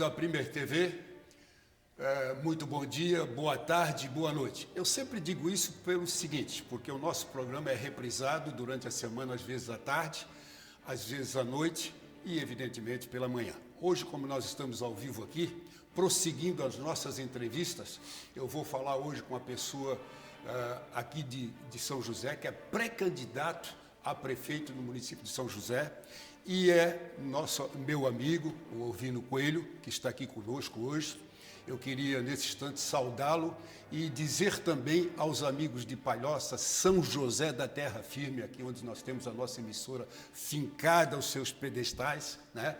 da Premier TV, muito bom dia, boa tarde, boa noite. Eu sempre digo isso pelo seguinte, porque o nosso programa é reprisado durante a semana, às vezes à tarde, às vezes à noite e, evidentemente, pela manhã. Hoje, como nós estamos ao vivo aqui, prosseguindo as nossas entrevistas, eu vou falar hoje com uma pessoa aqui de São José, que é pré-candidato a prefeito no município de São José, e é meu amigo, o Ovino Coelho, que está aqui conosco hoje. Eu queria, nesse instante, saudá-lo e dizer também aos amigos de Palhoça, São José da Terra Firme, aqui onde nós temos a nossa emissora fincada aos seus pedestais, né?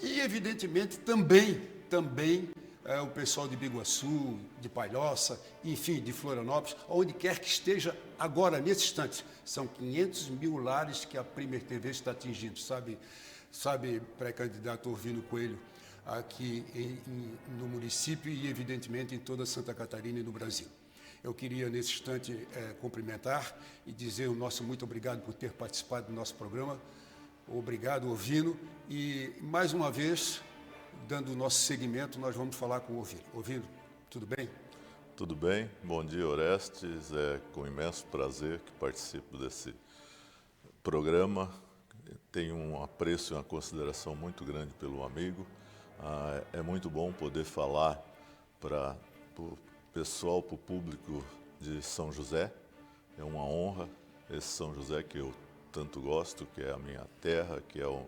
E, evidentemente, também o pessoal de Biguaçu, de Palhoça, enfim, de Florianópolis, onde quer que esteja agora, nesse instante. São 500 mil lares que a Premier TV está atingindo, sabe, pré-candidato Ovino Coelho, aqui no município e, evidentemente, em toda Santa Catarina e no Brasil. Eu queria, nesse instante, cumprimentar e dizer o nosso muito obrigado por ter participado do nosso programa. Obrigado, Ovino. E, mais uma vez, dando o nosso seguimento, nós vamos falar com o Ovino. Ovino, tudo bem? Tudo bem. Bom dia, Orestes. É com imenso prazer que participo desse programa. Tenho um apreço e uma consideração muito grande pelo amigo. É muito bom poder falar para o pessoal, para o público de São José. É uma honra esse São José que eu tanto gosto, que é a minha terra, que é o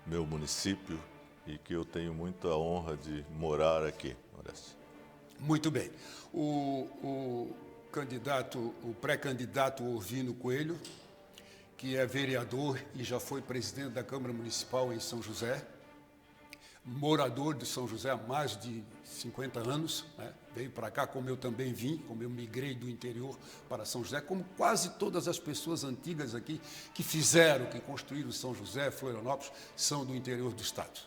meu município e que eu tenho muita honra de morar aqui, Orestes. Muito bem. O pré-candidato Ovino Coelho, que é vereador e já foi presidente da Câmara Municipal em São José, morador de São José há mais de 50 anos, né? Veio para cá, como eu também vim, como eu migrei do interior para São José, como quase todas as pessoas antigas aqui que construíram São José, Florianópolis, são do interior do estado.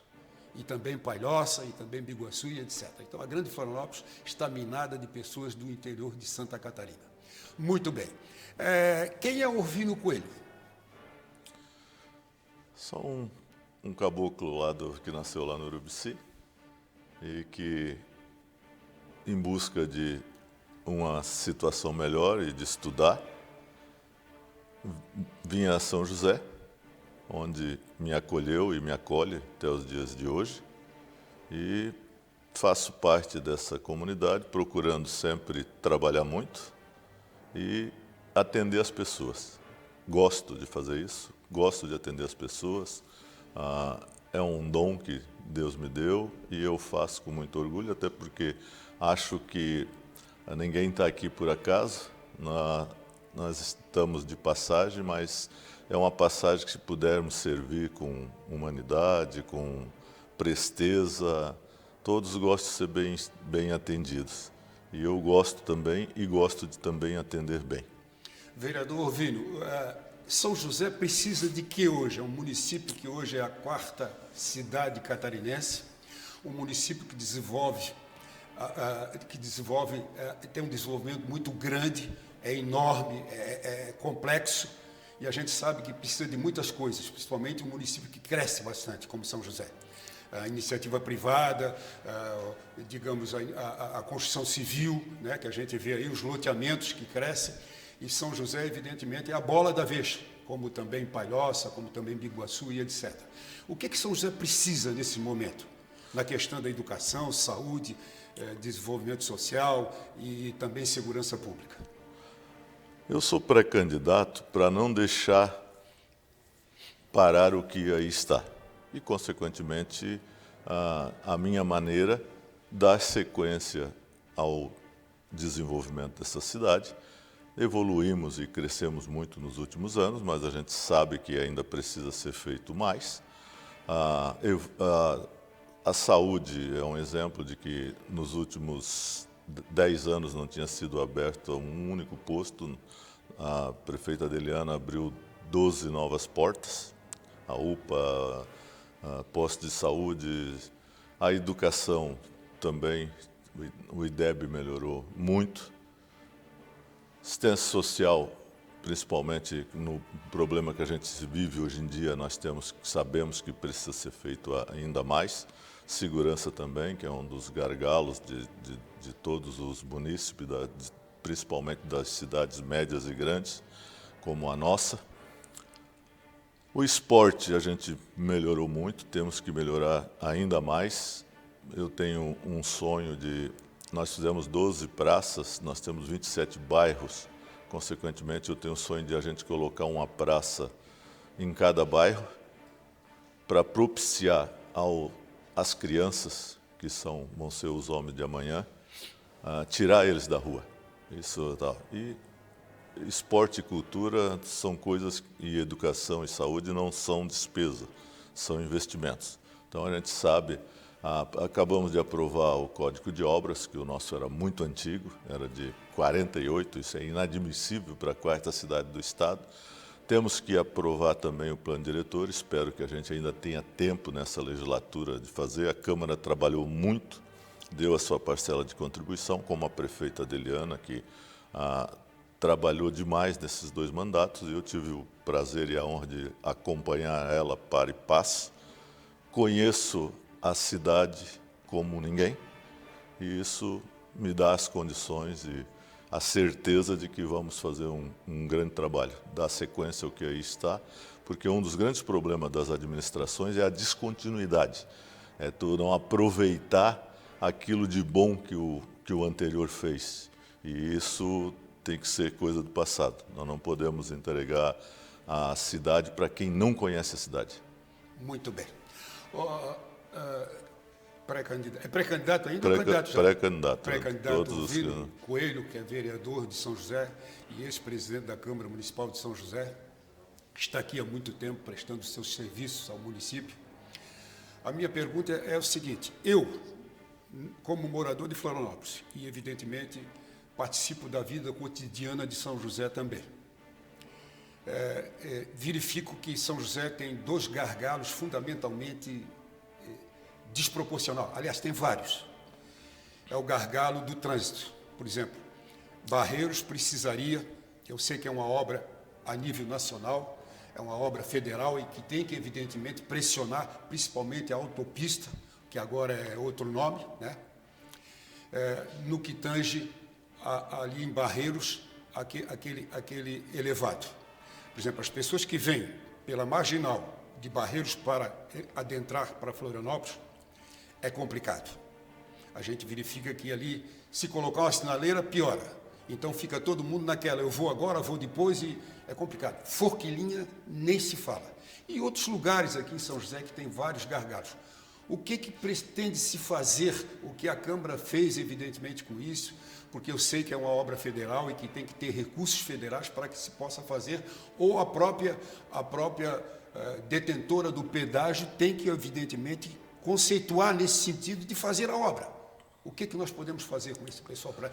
E também Palhoça, e também Biguaçu, e etc. Então, a grande Florianópolis está minada de pessoas do interior de Santa Catarina. Muito bem. Quem é Ovino Coelho? Sou um caboclo que nasceu lá no Urubici e que, em busca de uma situação melhor e de estudar, vim a São José, onde me acolheu e me acolhe até os dias de hoje, e faço parte dessa comunidade, procurando sempre trabalhar muito e atender as pessoas. Gosto de fazer isso, gosto de atender as pessoas. É um dom que Deus me deu e eu faço com muito orgulho, até porque acho que ninguém está aqui por acaso. Nós estamos de passagem, mas é uma passagem que, se pudermos servir com humanidade, com presteza, todos gostam de ser bem atendidos. E eu gosto também e gosto de também atender bem. Vereador Ovino, São José precisa de que hoje? É um município que hoje é a 4ª cidade catarinense, um município que tem um desenvolvimento muito grande, é enorme, é complexo, e a gente sabe que precisa de muitas coisas, principalmente um município que cresce bastante, como São José. A iniciativa privada, digamos, a construção civil, né, que a gente vê aí, os loteamentos que crescem, e São José, evidentemente, é a bola da vez, como também Palhoça, como também Biguaçu e etc. O que São José precisa nesse momento? Na questão da educação, saúde, desenvolvimento social e também segurança pública. Eu sou pré-candidato para não deixar parar o que aí está. E, consequentemente, a minha maneira dar sequência ao desenvolvimento dessa cidade. Evoluímos e crescemos muito nos últimos anos, mas a gente sabe que ainda precisa ser feito mais. A saúde é um exemplo de que nos últimos 10 anos não tinha sido aberto um único posto. A prefeita Adeliana abriu 12 novas portas, a UPA, a posto de saúde, a educação também, o IDEB melhorou muito. Assistência social, principalmente no problema que a gente vive hoje em dia, sabemos que precisa ser feito ainda mais. segurança também, que é um dos gargalos de todos os munícipes, principalmente das cidades médias e grandes, como a nossa. O esporte a gente melhorou muito, temos que melhorar ainda mais. Eu tenho um sonho nós fizemos 12 praças, nós temos 27 bairros, consequentemente eu tenho o sonho de a gente colocar uma praça em cada bairro para propiciar às crianças, que vão ser os homens de amanhã, tirar eles da rua. Isso tá. E esporte e cultura são coisas, e educação e saúde não são despesa, são investimentos. Então a gente sabe, acabamos de aprovar o Código de Obras, que o nosso era muito antigo, era de 48, isso é inadmissível para a quarta cidade do estado. Temos que aprovar também o plano diretor, espero que a gente ainda tenha tempo nessa legislatura de fazer. A Câmara trabalhou muito, deu a sua parcela de contribuição, como a prefeita Adeliana, que trabalhou demais nesses 2 mandatos, e eu tive o prazer e a honra de acompanhar ela para e passo. Conheço a cidade como ninguém, e isso me dá as condições e a certeza de que vamos fazer um grande trabalho, dar sequência ao que aí está, porque um dos grandes problemas das administrações é a descontinuidade, é tu não aproveitar aquilo de bom que o anterior fez, e isso tem que ser coisa do passado. Nós não podemos entregar a cidade para quem não conhece a cidade. Muito bem. Pré-candidato. É pré-candidato ainda ou candidato já? Pré-candidato. Pré-candidato Ovídio Coelho, que é vereador de São José e ex-presidente da Câmara Municipal de São José, que está aqui há muito tempo prestando seus serviços ao município. A minha pergunta é o seguinte: eu, como morador de Florianópolis, e evidentemente participo da vida cotidiana de São José também, verifico que São José tem 2 gargalos fundamentalmente desproporcional. Aliás, tem vários. É o gargalo do trânsito. Por exemplo, Barreiros precisaria, eu sei que é uma obra a nível nacional, é uma obra federal e que tem que, evidentemente, pressionar principalmente a autopista, que agora é outro nome, né? No que tange ali em Barreiros, aquele elevado. Por exemplo, as pessoas que vêm pela marginal de Barreiros para adentrar para Florianópolis, é complicado. A gente verifica que ali, se colocar uma sinaleira, piora. Então fica todo mundo naquela, eu vou agora, vou depois, e é complicado. Forquilinha nem se fala. E outros lugares aqui em São José que tem vários gargalos. O que pretende se fazer, o que a Câmara fez, evidentemente, com isso, porque eu sei que é uma obra federal e que tem que ter recursos federais para que se possa fazer, ou a própria detentora do pedágio tem que, evidentemente, conceituar nesse sentido de fazer a obra. O que nós podemos fazer com esse pessoal para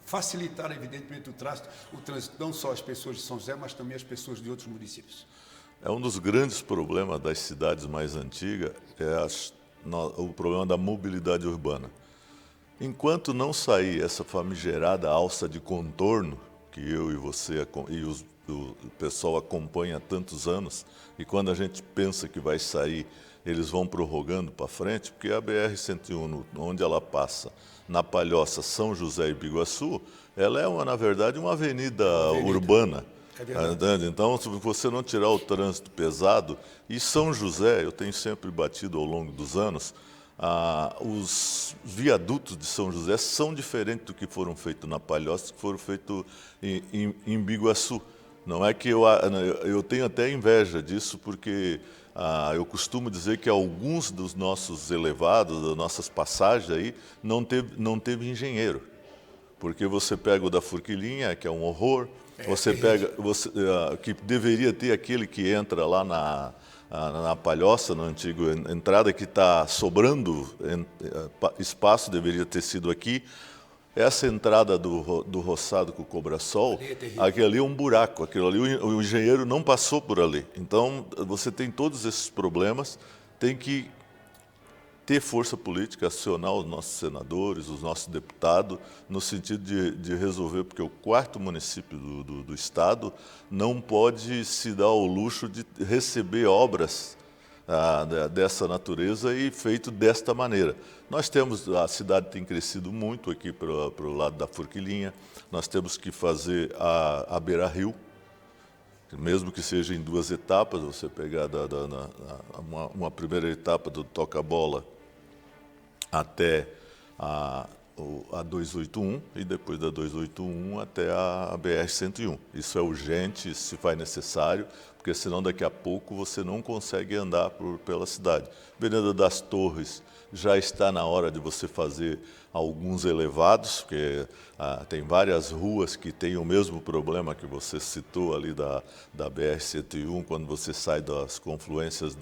facilitar, evidentemente, o trânsito, não só as pessoas de São José, mas também as pessoas de outros municípios? É um dos grandes problemas das cidades mais antigas, o problema da mobilidade urbana. Enquanto não sair essa famigerada alça de contorno, que eu e você e o pessoal acompanha há tantos anos, e quando a gente pensa que vai sair, eles vão prorrogando para frente, porque a BR-101, onde ela passa, na Palhoça, São José e Biguaçu, ela é, na verdade, uma avenida urbana. É verdade. Então, se você não tirar o trânsito pesado, e São José, eu tenho sempre batido ao longo dos anos, os viadutos de São José são diferentes do que foram feitos na Palhoça, que foram feitos em Biguaçu. Não é que eu tenho até inveja disso, porque eu costumo dizer que alguns dos nossos elevados, das nossas passagens aí, não teve engenheiro. Porque você pega o da Forquilinha, que é um horror, que deveria ter aquele que entra lá na Palhoça, na antiga entrada, que está sobrando espaço, deveria ter sido aqui. Essa entrada do roçado com o Cobrasol, aquele ali é um buraco, aquilo ali o engenheiro não passou por ali. Então, você tem todos esses problemas, tem que ter força política, acionar os nossos senadores, os nossos deputados, no sentido de resolver, porque o 4º município do estado não pode se dar ao luxo de receber obras dessa natureza e feito desta maneira. A cidade tem crescido muito aqui para o lado da Forquilinha, nós temos que fazer a Beira-Rio, mesmo que seja em 2 etapas, você pegar uma primeira etapa do toca-bola até a 281 e depois da 281 até a BR-101. Isso é urgente, se faz necessário, porque senão daqui a pouco você não consegue andar pela cidade. Avenida das Torres já está na hora de você fazer alguns elevados, porque tem várias ruas que têm o mesmo problema que você citou ali da BR-101, quando você sai das confluências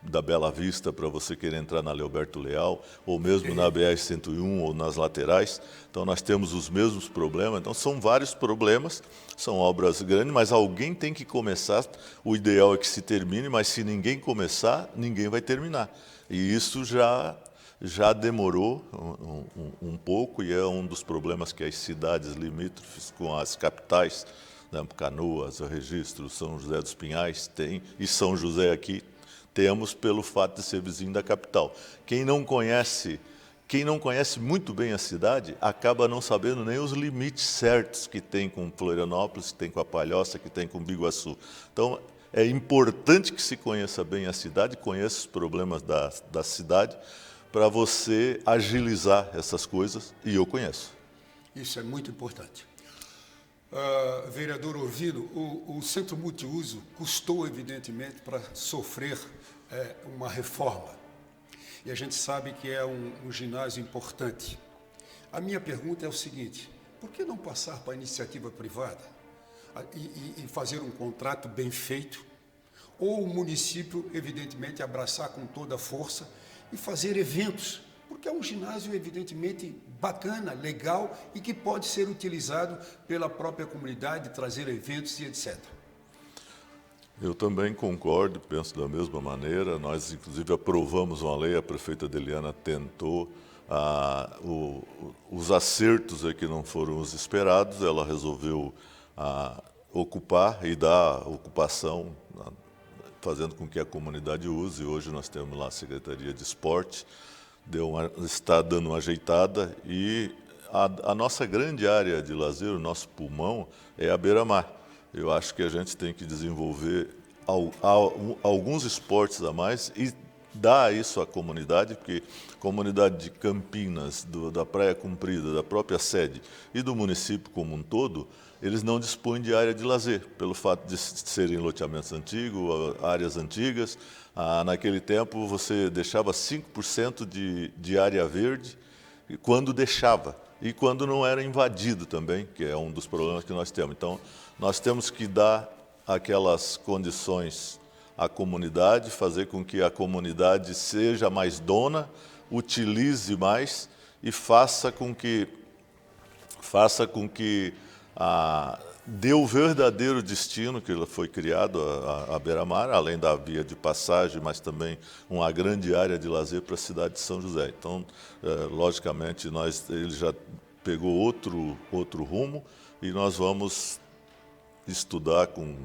da Bela Vista para você querer entrar na Leoberto Leal, ou mesmo na BR-101 ou nas laterais. Então nós temos os mesmos problemas, então são vários problemas, são obras grandes, mas alguém tem que começar. O ideal é que se termine, mas se ninguém começar, ninguém vai terminar. E isso já demorou um pouco e é um dos problemas que as cidades limítrofes com as capitais, né, Canoas, Registro, São José dos Pinhais tem, e São José aqui temos pelo fato de ser vizinho da capital. Quem não conhece muito bem a cidade acaba não sabendo nem os limites certos que tem com Florianópolis, que tem com a Palhoça, que tem com Biguaçu. Então, é importante que se conheça bem a cidade, conheça os problemas da cidade, para você agilizar essas coisas, e eu conheço. Isso é muito importante. Vereador Orvino, o Centro Multiuso custou, evidentemente, para sofrer uma reforma. E a gente sabe que é um ginásio importante. A minha pergunta é o seguinte: por que não passar para a iniciativa privada e fazer um contrato bem feito? Ou o município, evidentemente, abraçar com toda a força e fazer eventos, porque é um ginásio evidentemente bacana, legal e que pode ser utilizado pela própria comunidade, trazer eventos e etc. Eu também concordo, penso da mesma maneira. Nós, inclusive, aprovamos uma lei, a prefeita Deliana tentou, os acertos aqui não foram os esperados, ela resolveu ocupar e dar ocupação, fazendo com que a comunidade use. Hoje nós temos lá a Secretaria de Esporte, está dando uma ajeitada, e a nossa grande área de lazer, o nosso pulmão, é a beira-mar. Eu acho que a gente tem que desenvolver alguns esportes a mais e dar isso à comunidade, porque a comunidade de Campinas, da Praia Comprida, da própria sede e do município como um todo, eles não dispõem de área de lazer, pelo fato de serem loteamentos antigos, áreas antigas. Naquele tempo, você deixava 5% de área verde quando deixava, e quando não era invadido também, que é um dos problemas que nós temos. Então, nós temos que dar aquelas condições à comunidade, fazer com que a comunidade seja mais dona, utilize mais e faça com que dê o verdadeiro destino que foi criado a beira-mar, além da via de passagem, mas também uma grande área de lazer para a cidade de São José. Então, logicamente, ele já pegou outro rumo e nós vamos estudar com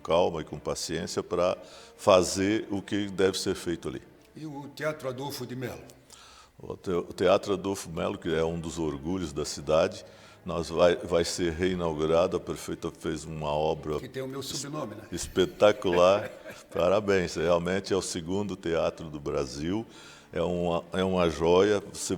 calma e com paciência para fazer o que deve ser feito ali. E o Teatro Adolfo de Melo? O Teatro Adolfo Melo, que é um dos orgulhos da cidade, vai ser reinaugurado. A prefeita fez uma obra que tem o meu sobrenome, né? Espetacular. Parabéns, realmente é o segundo teatro do Brasil, é uma joia. Você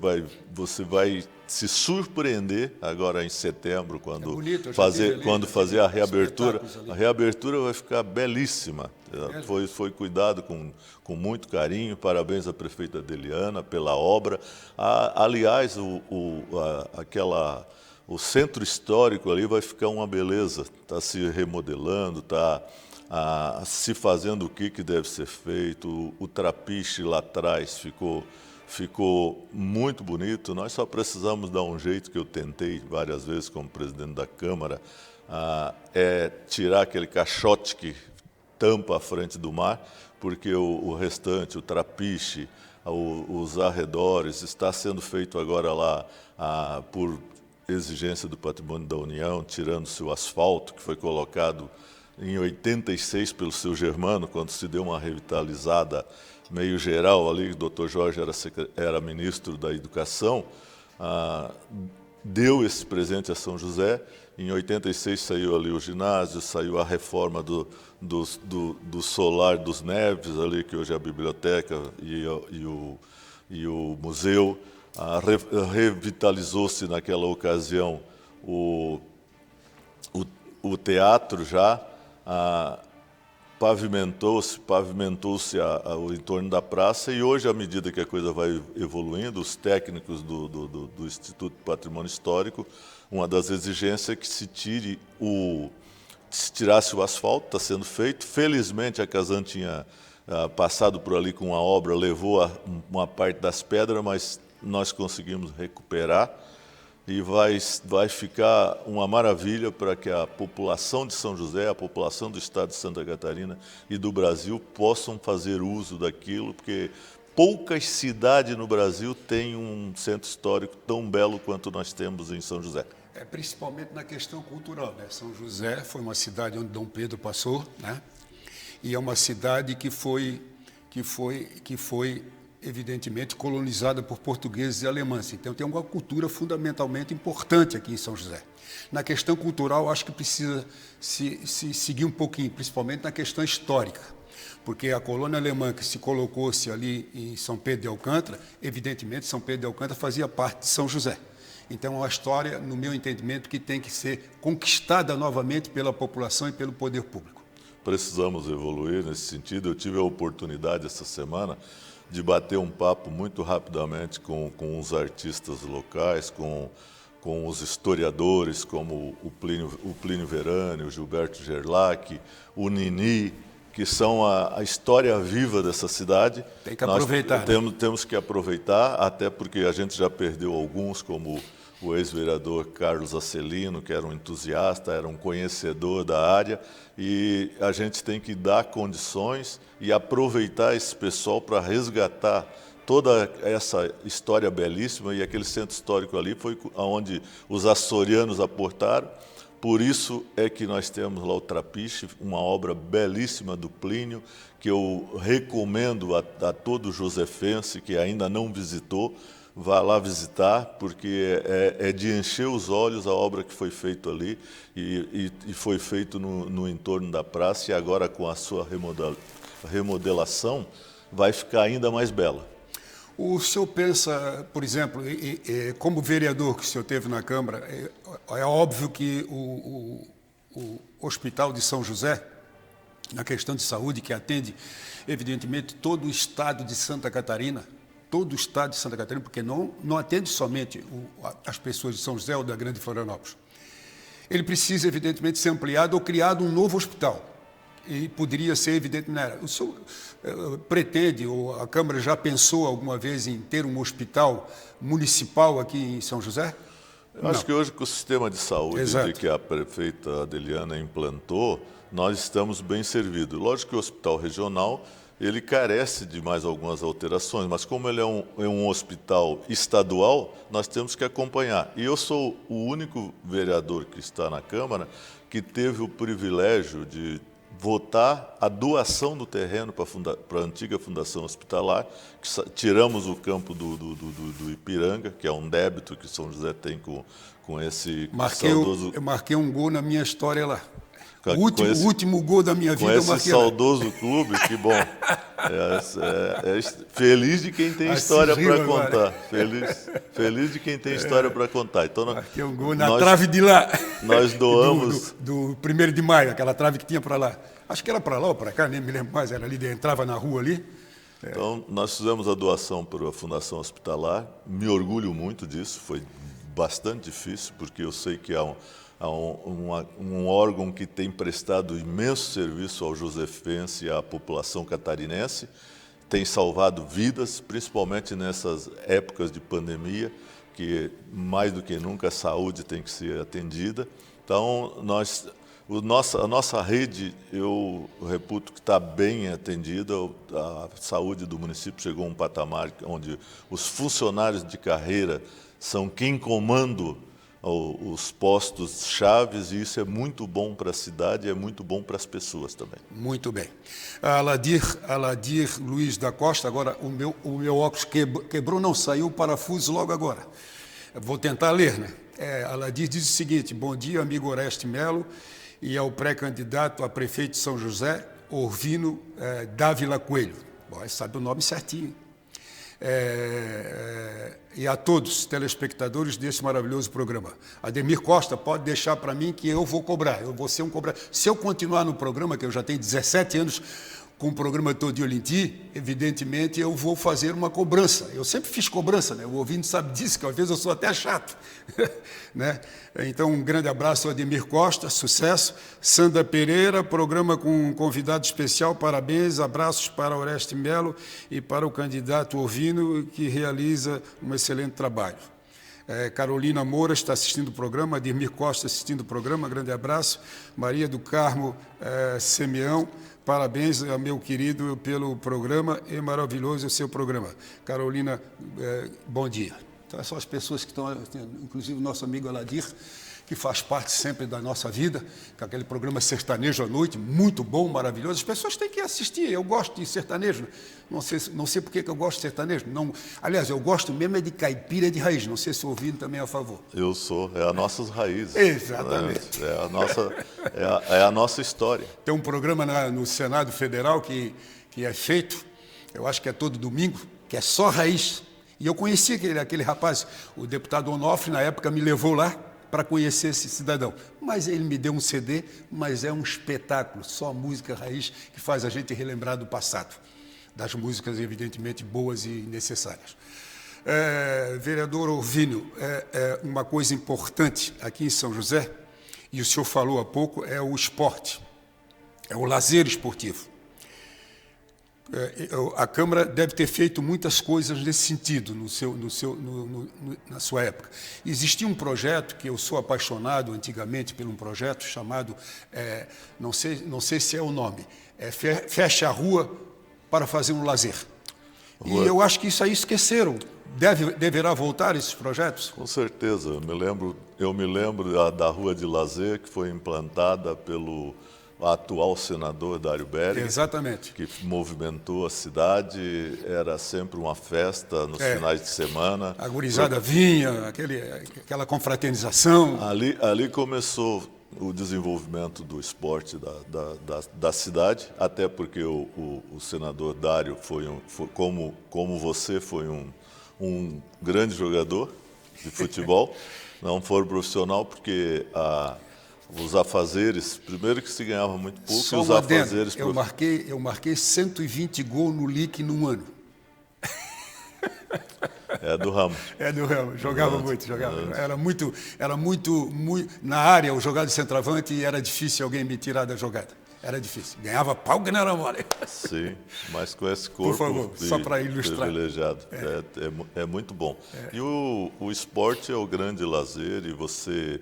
vai se surpreender agora em setembro, quando fazer a reabertura. A reabertura vai ficar belíssima. Foi cuidado com muito carinho. Parabéns à prefeita Deliana pela obra. Aliás, o centro histórico ali vai ficar uma beleza. Está se remodelando, está se fazendo o que deve ser feito. O trapiche lá atrás ficou muito bonito. Nós só precisamos dar um jeito, que eu tentei várias vezes como presidente da Câmara, tirar aquele caixote que tampa a frente do mar, porque o restante, o trapiche, os arredores, está sendo feito agora lá por exigência do Patrimônio da União, tirando-se o asfalto que foi colocado em 86 pelo seu Germano, quando se deu uma revitalizada meio geral ali, o Dr. Jorge era ministro da Educação, deu esse presente a São José. Em 86 saiu ali o ginásio, saiu a reforma do Solar dos Neves, ali, que hoje é a biblioteca e o museu. Revitalizou-se naquela ocasião o teatro já, pavimentou-se o entorno da praça, e hoje, à medida que a coisa vai evoluindo, os técnicos do Instituto de Patrimônio Histórico, uma das exigências é que se tirasse o asfalto, está sendo feito. Felizmente a Casan tinha passado por ali com uma obra, levou uma parte das pedras, mas nós conseguimos recuperar. E vai ficar uma maravilha para que a população de São José, a população do estado de Santa Catarina e do Brasil possam fazer uso daquilo, porque poucas cidades no Brasil têm um centro histórico tão belo quanto nós temos em São José. Principalmente na questão cultural, né? São José foi uma cidade onde Dom Pedro passou, né? E é uma cidade que foi evidentemente colonizada por portugueses e alemães. Então tem uma cultura fundamentalmente importante aqui em São José. Na questão cultural, acho que precisa se seguir um pouquinho, principalmente na questão histórica, porque a colônia alemã que se colocou-se ali em São Pedro de Alcântara, evidentemente São Pedro de Alcântara fazia parte de São José. Então é uma história, no meu entendimento, que tem que ser conquistada novamente pela população e pelo poder público. Precisamos evoluir nesse sentido. Eu tive a oportunidade essa semana de bater um papo muito rapidamente com os artistas locais, com os historiadores, como o Plínio Verani, o Gilberto Gerlach, o Nini, que são a história viva dessa cidade. Tem que aproveitar. Temos que aproveitar, até porque a gente já perdeu alguns, como o ex-vereador Carlos Acelino, que era um entusiasta, era um conhecedor da área, e a gente tem que dar condições e aproveitar esse pessoal para resgatar toda essa história belíssima. E aquele centro histórico ali foi onde os açorianos aportaram. Por isso é que nós temos lá o Trapiche, uma obra belíssima do Plínio, que eu recomendo a todo josefense que ainda não visitou, vá lá visitar, porque é de encher os olhos a obra que foi feita ali, e foi feito no entorno da praça, e agora com a sua remodelação vai ficar ainda mais bela. O senhor pensa, por exemplo, como vereador que o senhor teve na Câmara, é óbvio que o Hospital de São José, na questão de saúde, que atende, evidentemente, todo o estado de Santa Catarina, porque não atende somente as pessoas de São José ou da Grande Florianópolis. Ele precisa, evidentemente, ser ampliado ou criado um novo hospital. E poderia ser, evidentemente, o senhor pretende, ou a Câmara já pensou alguma vez em ter um hospital municipal aqui em São José? Eu acho que hoje, com o sistema de saúde que a prefeita Adeliana implantou, nós estamos bem servidos. Lógico que o hospital regional ele carece de mais algumas alterações, mas como ele é um hospital estadual, nós temos que acompanhar. E eu sou o único vereador que está na Câmara que teve o privilégio de votar a doação do terreno para a antiga Fundação Hospitalar, que tiramos o campo do Ipiranga, que é um débito que São José tem com esse saudoso... Eu marquei um gol na minha história lá. O último gol da minha vida eu marquei lá. Com esse saudoso clube, que bom. Feliz de quem tem história para contar. Feliz de quem tem história para contar. Então, marquei um gol na trave de lá. Nós doamos... do 1º de maio, aquela trave que tinha para lá. Acho que era para lá ou para cá, nem me lembro mais. Era ali, entrava na rua ali. Então, nós fizemos a doação para a Fundação Hospitalar. Me orgulho muito disso. Foi bastante difícil, porque eu sei que há um órgão que tem prestado imenso serviço ao josefense e à população catarinense, tem salvado vidas, principalmente nessas épocas de pandemia, que mais do que nunca a saúde tem que ser atendida. Então, a nossa rede, eu reputo que está bem atendida. A saúde do município chegou a um patamar onde os funcionários de carreira são quem comandam os postos chaves, e isso é muito bom para a cidade e é muito bom para as pessoas também. Muito bem. Aladir Luiz da Costa, agora o meu óculos quebrou, não, saiu o parafuso logo agora. Eu vou tentar ler, né? Aladir diz o seguinte: bom dia, amigo Oreste Melo, e ao pré-candidato a prefeito de São José, Orvino Dávila Coelho. Bom, sabe o nome certinho. E a todos os telespectadores desse maravilhoso programa. Ademir Costa, pode deixar para mim que eu vou cobrar, eu vou ser um cobrador. Se eu continuar no programa, que eu já tenho 17 anos com o programa Todo Dia Olinti, evidentemente eu vou fazer uma cobrança. Eu sempre fiz cobrança, né? O ouvinte sabe disso, que às vezes eu sou até chato. Né? Então, um grande abraço ao Ademir Costa, sucesso. Sandra Pereira, programa com um convidado especial, parabéns, abraços para Oreste Melo e para o candidato Orvino, que realiza um excelente trabalho. Carolina Moura está assistindo o programa, Ademir Costa assistindo o programa, grande abraço. Maria do Carmo Simeão, parabéns, meu querido, pelo programa, é maravilhoso o seu programa. Carolina, bom dia. Então, são as pessoas que estão, inclusive o nosso amigo Aladir, que faz parte sempre da nossa vida, com aquele programa sertanejo à noite, muito bom, maravilhoso. As pessoas têm que assistir, eu gosto de sertanejo, não sei por que eu gosto de sertanejo. Não, aliás, eu gosto mesmo de caipira de raiz, não sei se o ouvindo também é a favor. Eu sou, é as nossas raízes. Exatamente. Né? É a nossa história. Tem um programa no Senado Federal que é feito, eu acho que é todo domingo, que é só raiz. E eu conheci aquele rapaz, o deputado Onofre, na época me levou lá para conhecer esse cidadão. Mas ele me deu um CD, mas é um espetáculo, só música raiz que faz a gente relembrar do passado, das músicas evidentemente boas e necessárias. Vereador Orvino, uma coisa importante aqui em São José, e o senhor falou há pouco, é o esporte, é o lazer esportivo. A Câmara deve ter feito muitas coisas nesse sentido na sua época. Existia um projeto que eu sou apaixonado antigamente por um projeto chamado, não sei se é o nome, Fecha a Rua para fazer um lazer. E eu acho que isso aí esqueceram. Deverá voltar esses projetos? Com certeza. Eu me lembro da Rua de Lazer, que foi implantada pelo atual senador Dário Berg. Exatamente. Que movimentou a cidade, era sempre uma festa nos finais de semana. A gurizada vinha, aquela confraternização. Ali começou o desenvolvimento do esporte da cidade, até porque o senador Dário como você, foi um grande jogador de futebol, não foi profissional, porque os afazeres, primeiro que se ganhava muito pouco, só e os afazeres... Eu marquei 120 gols no LIC num ano. É do ramo. É do ramo, jogava muito, jogava. Era muito, na área, eu jogava de centroavante e era difícil alguém me tirar da jogada. Era difícil. Ganhava pau que não era mole. Sim, mas com esse corpo, por favor, só para ilustrar, privilegiado. É muito bom. E o esporte é o grande lazer, e você...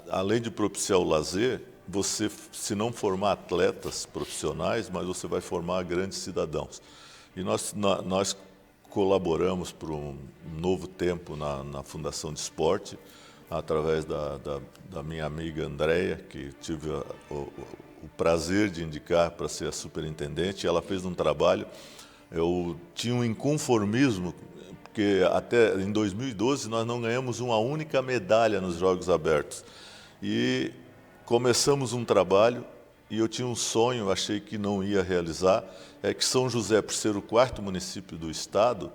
além de propiciar o lazer, você, se não formar atletas profissionais, mas você vai formar grandes cidadãos. E nós colaboramos por um novo tempo na Fundação de Esporte, através da minha amiga Andréia, que tive o prazer de indicar para ser a superintendente. Ela fez um trabalho, eu tinha um inconformismo, porque até em 2012 nós não ganhamos uma única medalha nos Jogos Abertos. E começamos um trabalho, e eu tinha um sonho, achei que não ia realizar, é que São José, por ser o 4º município do estado,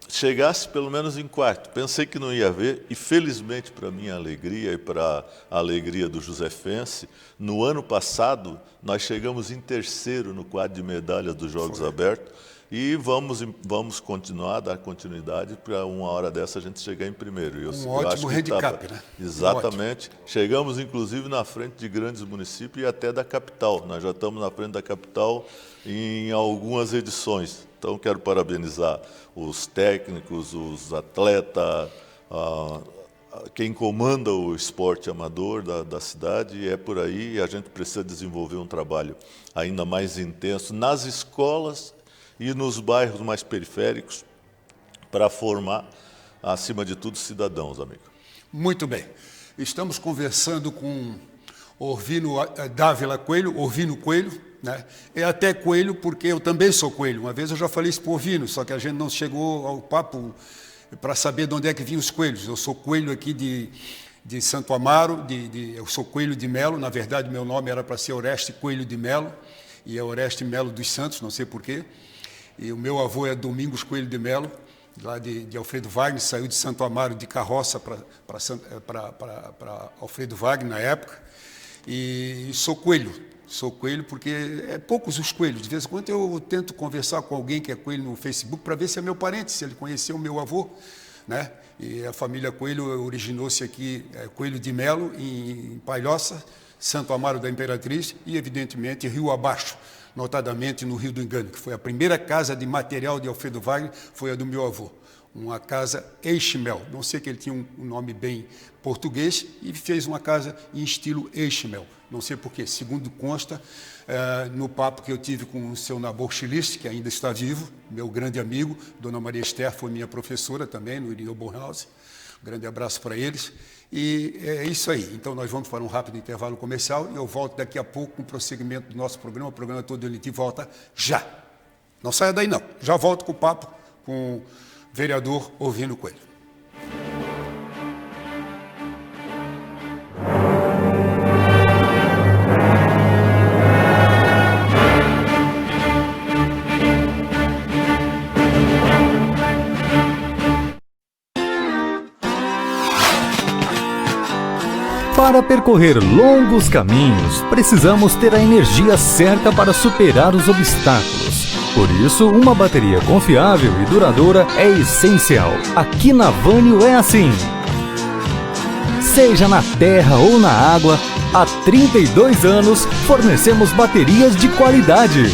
chegasse pelo menos em 4º. Pensei que não ia haver, e felizmente, para minha alegria e para a alegria do josefense, no ano passado nós chegamos em 3º no quadro de medalhas dos Jogos Abertos. E vamos continuar, dar continuidade, para uma hora dessa a gente chegar em primeiro. Um ótimo handicap, né? Exatamente. Chegamos, inclusive, na frente de grandes municípios e até da capital. Nós já estamos na frente da capital em algumas edições. Então, quero parabenizar os técnicos, os atletas, quem comanda o esporte amador da cidade, e é por aí. A gente precisa desenvolver um trabalho ainda mais intenso nas escolas e nos bairros mais periféricos, para formar acima de tudo, cidadãos, amigo. Muito bem. Estamos conversando com Orvino Dávila Coelho, Orvino Coelho, né? É até Coelho porque eu também sou Coelho. Uma vez eu já falei isso para o Orvino, só que a gente não chegou ao papo para saber de onde é que vinham os coelhos. Eu sou Coelho aqui de Santo Amaro, eu sou Coelho de Melo. Na verdade, meu nome era para ser Oreste Coelho de Melo, e é Oreste Melo dos Santos, não sei porquê. E o meu avô é Domingos Coelho de Melo, lá de Alfredo Wagner, saiu de Santo Amaro de carroça para Alfredo Wagner na época. E sou Coelho porque é poucos os coelhos. De vez em quando eu tento conversar com alguém que é coelho no Facebook para ver se é meu parente, se ele conheceu o meu avô, né? E a família Coelho originou-se aqui, Coelho de Melo, em Palhoça, Santo Amaro da Imperatriz e, evidentemente, Rio Abaixo, notadamente no Rio do Engano, que foi a primeira casa de material de Alfredo Wagner, foi a do meu avô. Uma casa Eiximel. Não sei que ele tinha um nome bem português e fez uma casa em estilo Eiximel. Não sei porquê. Segundo consta, no papo que eu tive com o seu Nabor Chiliste, que ainda está vivo, meu grande amigo, Dona Maria Esther foi minha professora também no Irineu Bornhaus. Grande abraço para eles. E é isso aí. Então, nós vamos para um rápido intervalo comercial e eu volto daqui a pouco com o prosseguimento do nosso programa. O programa Todo Olinti volta já. Não saia daí, não. Já volto com o papo com o vereador Orvino Coelho. Para percorrer longos caminhos, precisamos ter a energia certa para superar os obstáculos. Por isso, uma bateria confiável e duradoura é essencial. Aqui na Vânio é assim. Seja na terra ou na água, há 32 anos fornecemos baterias de qualidade.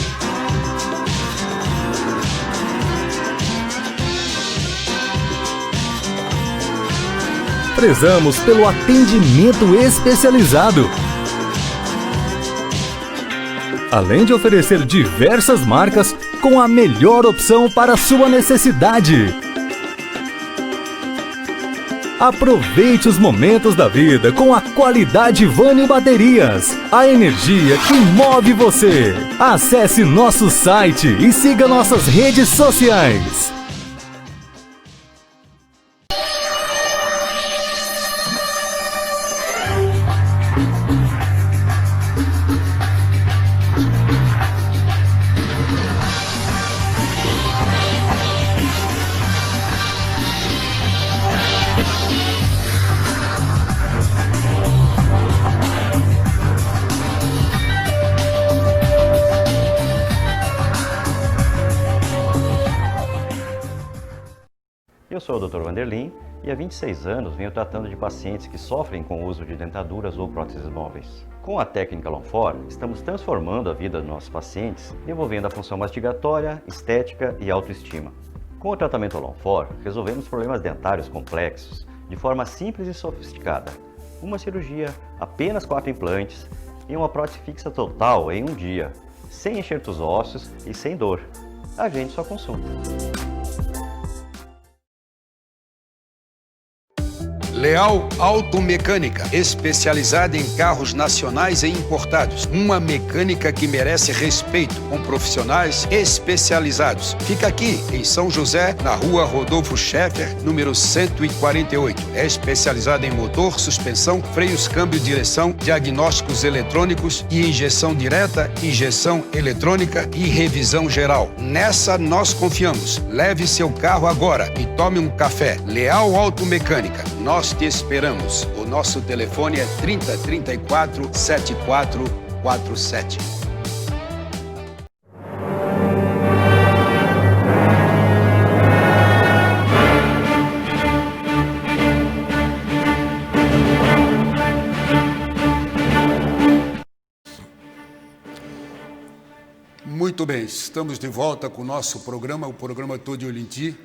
Prezamos pelo atendimento especializado, além de oferecer diversas marcas com a melhor opção para a sua necessidade. Aproveite os momentos da vida com a qualidade Vânio Baterias, a energia que move você. Acesse nosso site e siga nossas redes sociais. Eu sou o Dr. Vanderlin e há 26 anos venho tratando de pacientes que sofrem com o uso de dentaduras ou próteses móveis. Com a técnica Longfor, estamos transformando a vida dos nossos pacientes, desenvolvendo a função mastigatória, estética e autoestima. Com o tratamento Longfor, resolvemos problemas dentários complexos de forma simples e sofisticada. Uma cirurgia, apenas 4 implantes e uma prótese fixa total em um dia, sem enxertos ósseos e sem dor. Agende sua consulta. Leal Automecânica, especializada em carros nacionais e importados. Uma mecânica que merece respeito, com profissionais especializados. Fica aqui, em São José, na rua Rodolfo Scheffer, número 148. É especializada em motor, suspensão, freios, câmbio, direção, diagnósticos eletrônicos e injeção direta, injeção eletrônica e revisão geral. Nessa nós confiamos. Leve seu carro agora e tome um café. Leal Automecânica. Nós te esperamos. O nosso telefone é 30 34 7447. Muito bem, estamos de volta com o nosso programa, o programa Todo Olinti.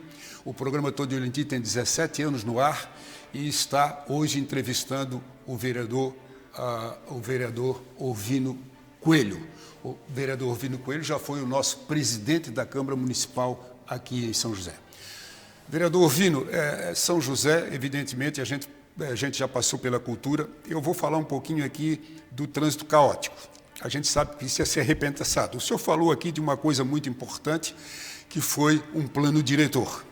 O programa Todo Olinti tem 17 anos no ar e está hoje entrevistando o vereador Orvino Coelho. O vereador Orvino Coelho já foi o nosso presidente da Câmara Municipal aqui em São José. Vereador Orvino, São José, evidentemente, a gente já passou pela cultura. Eu vou falar um pouquinho aqui do trânsito caótico. A gente sabe que isso ia ser repensado. O senhor falou aqui de uma coisa muito importante, que foi um plano diretor.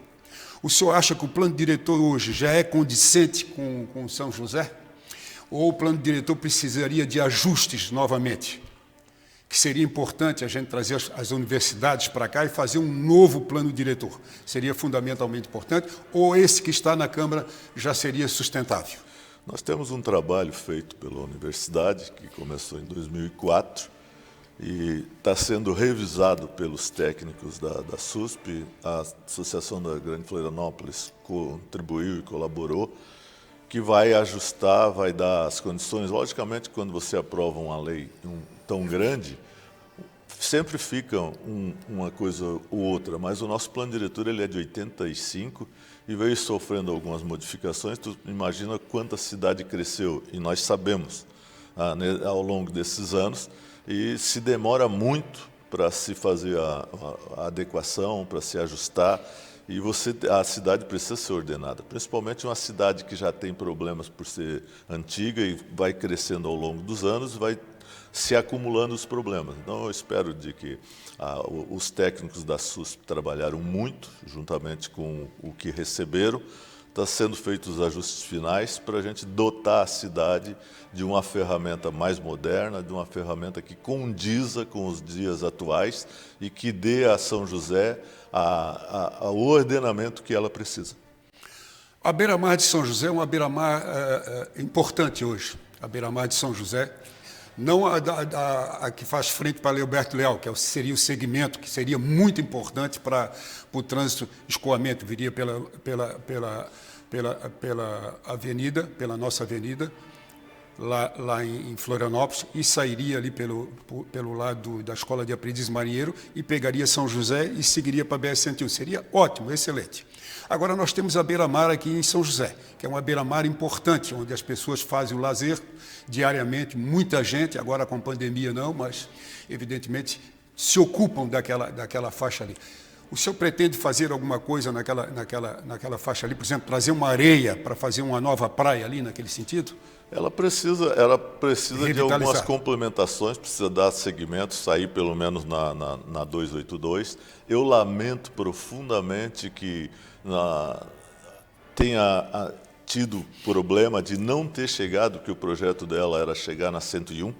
O senhor acha que o plano diretor hoje já é condizente com São José? Ou o plano diretor precisaria de ajustes novamente? Que seria importante a gente trazer as universidades para cá e fazer um novo plano diretor. Seria fundamentalmente importante, ou esse que está na Câmara já seria sustentável? Nós temos um trabalho feito pela universidade, que começou em 2004, e está sendo revisado pelos técnicos da SUSP. A Associação da Grande Florianópolis contribuiu e colaborou, que vai ajustar, vai dar as condições. Logicamente, quando você aprova uma lei tão grande, sempre fica uma coisa ou outra, mas o nosso plano diretor ele é de 85 e veio sofrendo algumas modificações. Tu imagina quanta cidade cresceu, e nós sabemos ao longo desses anos, e se demora muito para se fazer a adequação, para se ajustar, e a cidade precisa ser ordenada, principalmente uma cidade que já tem problemas por ser antiga e vai crescendo ao longo dos anos, vai se acumulando os problemas. Então, eu espero de que os técnicos da SUSP trabalharam muito, juntamente com o que receberam. Está sendo feitos os ajustes finais para a gente dotar a cidade de uma ferramenta mais moderna, de uma ferramenta que condiza com os dias atuais e que dê a São José o ordenamento que ela precisa. A beira-mar de São José é uma beira-mar importante hoje. A beira-mar de São José, não a que faz frente para Leoberto Leal, que seria o segmento que seria muito importante para o trânsito, escoamento, viria pela avenida, pela nossa avenida, lá em Florianópolis, e sairia ali pelo lado da Escola de Aprendiz Marinheiro e pegaria São José e seguiria para a BR-101. Seria ótimo, excelente. Agora nós temos a beira-mar aqui em São José, que é uma beira-mar importante, onde as pessoas fazem o lazer diariamente, muita gente, agora com a pandemia não, mas evidentemente se ocupam daquela faixa ali. O senhor pretende fazer alguma coisa naquela faixa ali, por exemplo, trazer uma areia para fazer uma nova praia ali naquele sentido? Ela precisa de algumas complementações, precisa dar seguimento, sair pelo menos na 282. Eu lamento profundamente que tenha tido problema de não ter chegado, que o projeto dela era chegar na 101,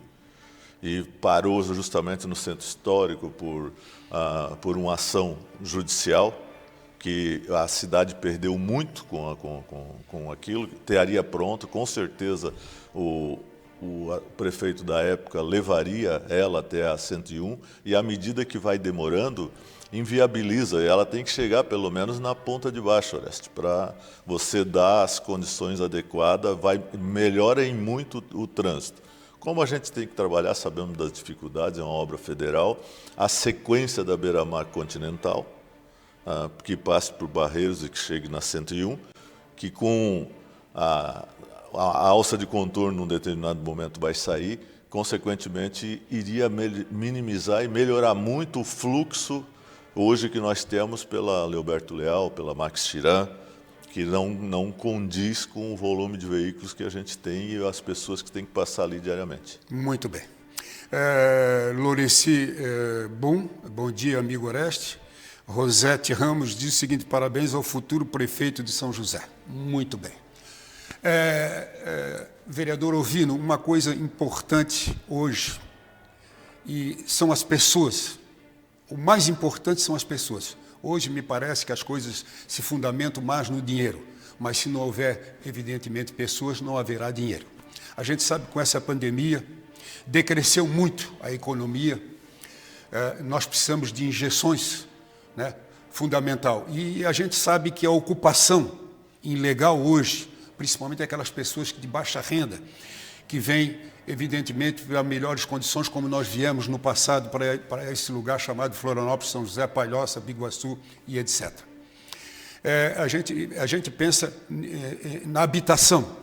e parou justamente no centro histórico por uma ação judicial, que a cidade perdeu muito com aquilo. Teria pronto, com certeza o prefeito da época levaria ela até a 101, e à medida que vai demorando, inviabiliza. Ela tem que chegar pelo menos na ponta de baixo, Oreste, para você dar as condições adequadas, melhora em muito o trânsito. Como a gente tem que trabalhar, sabemos das dificuldades, é uma obra federal, a sequência da beira-mar continental, que passe por Barreiros e que chegue na 101, que com a alça de contorno num determinado momento vai sair, consequentemente iria minimizar e melhorar muito o fluxo hoje que nós temos pela Leoberto Leal, pela Max Chiran, que não condiz com o volume de veículos que a gente tem e as pessoas que têm que passar ali diariamente. Muito bem. Loureci, bom dia, amigo Oreste. Rosete Ramos diz o seguinte: parabéns ao futuro prefeito de São José. Muito bem. Vereador Orvino, uma coisa importante hoje são as pessoas. O mais importante são as pessoas. Hoje me parece que as coisas se fundamentam mais no dinheiro, mas se não houver, evidentemente, pessoas, não haverá dinheiro. A gente sabe que com essa pandemia decresceu muito a economia, nós precisamos de injeções, né, fundamental. E a gente sabe que a ocupação ilegal hoje, principalmente aquelas pessoas de baixa renda, que vêm, evidentemente, a melhores condições, como nós viemos no passado para esse lugar chamado Florianópolis, São José, Palhoça, Biguaçu e etc. A gente pensa na habitação.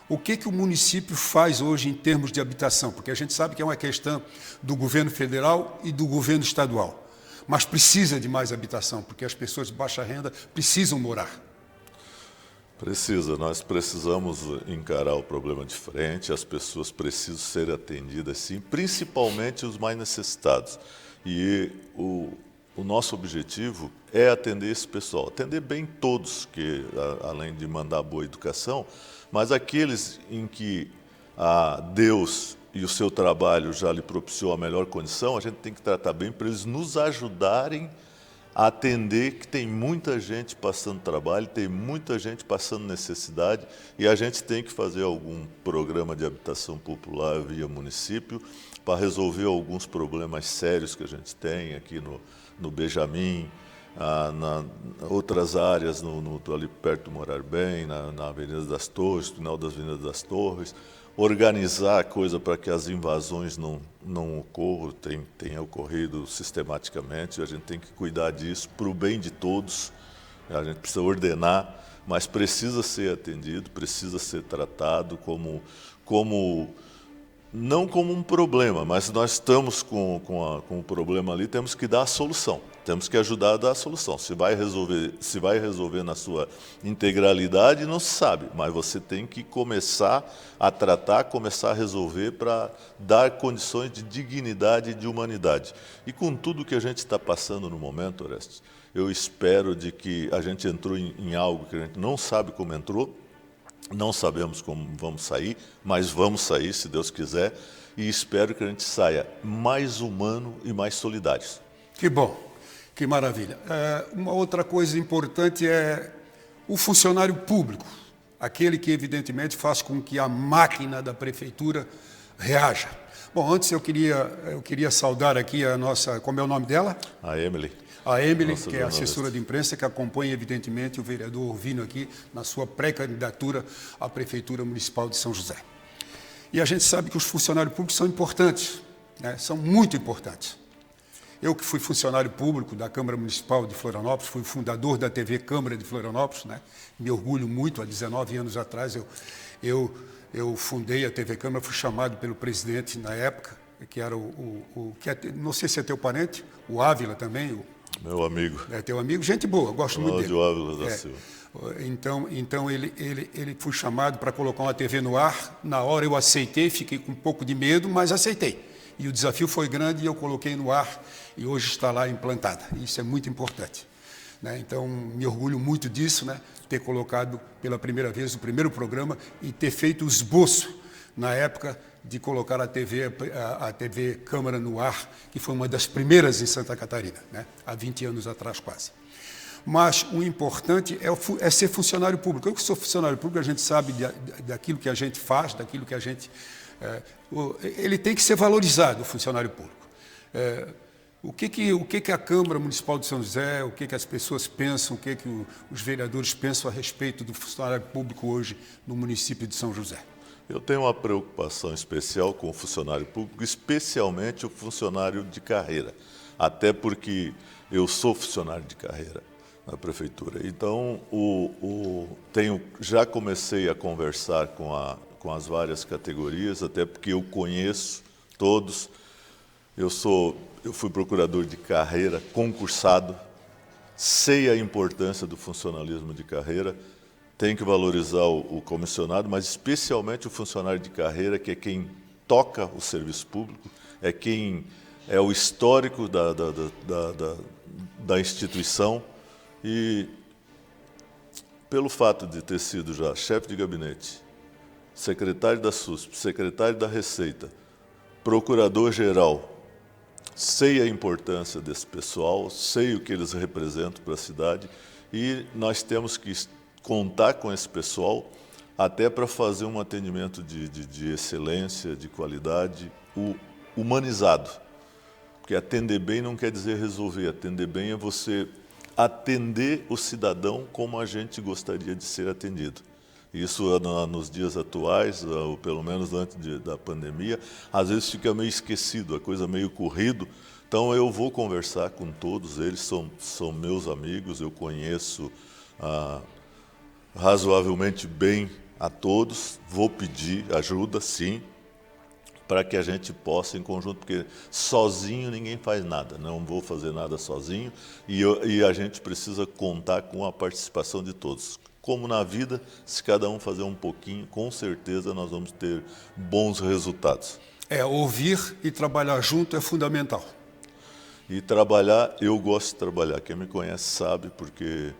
O que o município faz hoje em termos de habitação? Porque a gente sabe que é uma questão do governo federal e do governo estadual. mas precisa de mais habitação, porque as pessoas de baixa renda precisam morar. Precisa, nós precisamos encarar o problema de frente, as pessoas precisam ser atendidas sim, principalmente os mais necessitados. E o nosso objetivo é atender esse pessoal, atender bem todos, que além de mandar boa educação, mas aqueles em que Deus e o seu trabalho já lhe propiciou a melhor condição, a gente tem que tratar bem para eles nos ajudarem a atender que tem muita gente passando trabalho, tem muita gente passando necessidade e a gente tem que fazer algum programa de habitação popular via município para resolver alguns problemas sérios que a gente tem aqui no Benjamin, na outras áreas, ali perto do Morar Bem, na Avenida das Torres, no final das Avenidas das Torres, organizar a coisa para que as invasões não ocorram, tem ocorrido sistematicamente, a gente tem que cuidar disso para o bem de todos, a gente precisa ordenar, mas precisa ser atendido, precisa ser tratado não como um problema, mas nós estamos com o problema ali, temos que dar a solução, temos que ajudar a dar a solução. Se vai resolver na sua integralidade, não se sabe, mas você tem que começar a tratar, começar a resolver para dar condições de dignidade e de humanidade. E com tudo que a gente está passando no momento, Orestes, eu espero de que a gente entrou em algo que a gente não sabe como entrou, não sabemos como vamos sair, mas vamos sair, se Deus quiser, e espero que a gente saia mais humano e mais solidário. Que bom, que maravilha. Uma outra coisa importante é o funcionário público, aquele que evidentemente faz com que a máquina da prefeitura reaja. Bom, antes eu queria saudar aqui a nossa, como é o nome dela? A Emily. A Emily, que é assessora de imprensa, que acompanha, evidentemente, o vereador Orvino aqui na sua pré-candidatura à Prefeitura Municipal de São José. E a gente sabe que os funcionários públicos são importantes, né? São muito importantes. Eu que fui funcionário público da Câmara Municipal de Florianópolis, fui fundador da TV Câmara de Florianópolis, né? Me orgulho muito, há 19 anos atrás eu fundei a TV Câmara, fui chamado pelo presidente na época, que era não sei se é teu parente, o Ávila também, meu amigo. É teu amigo, gente boa, gosto muito dele. Ávila da Silva. Então ele foi chamado para colocar uma TV no ar. Na hora eu aceitei, fiquei com um pouco de medo, mas aceitei. E o desafio foi grande e eu coloquei no ar e hoje está lá implantada. Isso é muito importante, né? Então me orgulho muito disso, né? Ter colocado pela primeira vez o primeiro programa e ter feito o esboço na época de colocar a TV Câmara no ar, que foi uma das primeiras em Santa Catarina, né? Há 20 anos atrás quase. Mas o importante é ser funcionário público. Eu que sou funcionário público, a gente sabe daquilo que a gente faz, daquilo que a gente... ele tem que ser valorizado, o funcionário público. O que a Câmara Municipal de São José, o que as pessoas pensam, o que os vereadores pensam a respeito do funcionário público hoje no município de São José? Eu tenho uma preocupação especial com o funcionário público, especialmente o funcionário de carreira, até porque eu sou funcionário de carreira na prefeitura. Então, já comecei a conversar com as várias categorias, até porque eu conheço todos. Eu fui procurador de carreira, concursado, sei a importância do funcionalismo de carreira. Tem que valorizar o comissionado, mas especialmente o funcionário de carreira, que é quem toca o serviço público, é quem é o histórico da instituição. E pelo fato de ter sido já chefe de gabinete, secretário da SUSP, secretário da Receita, procurador-geral, sei a importância desse pessoal, sei o que eles representam para a cidade e nós temos que contar com esse pessoal até para fazer um atendimento de excelência, de qualidade, humanizado. Porque atender bem não quer dizer resolver, atender bem é você atender o cidadão como a gente gostaria de ser atendido. Isso nos dias atuais, ou pelo menos antes da pandemia, às vezes fica meio esquecido, a coisa meio corrido. Então eu vou conversar com todos eles, são meus amigos, eu conheço razoavelmente bem a todos, vou pedir ajuda, sim, para que a gente possa em conjunto, porque sozinho ninguém faz nada, não vou fazer nada sozinho, e a gente precisa contar com a participação de todos. Como na vida, se cada um fazer um pouquinho, com certeza nós vamos ter bons resultados. Ouvir e trabalhar junto é fundamental. E trabalhar, eu gosto de trabalhar. Quem me conhece sabe, porque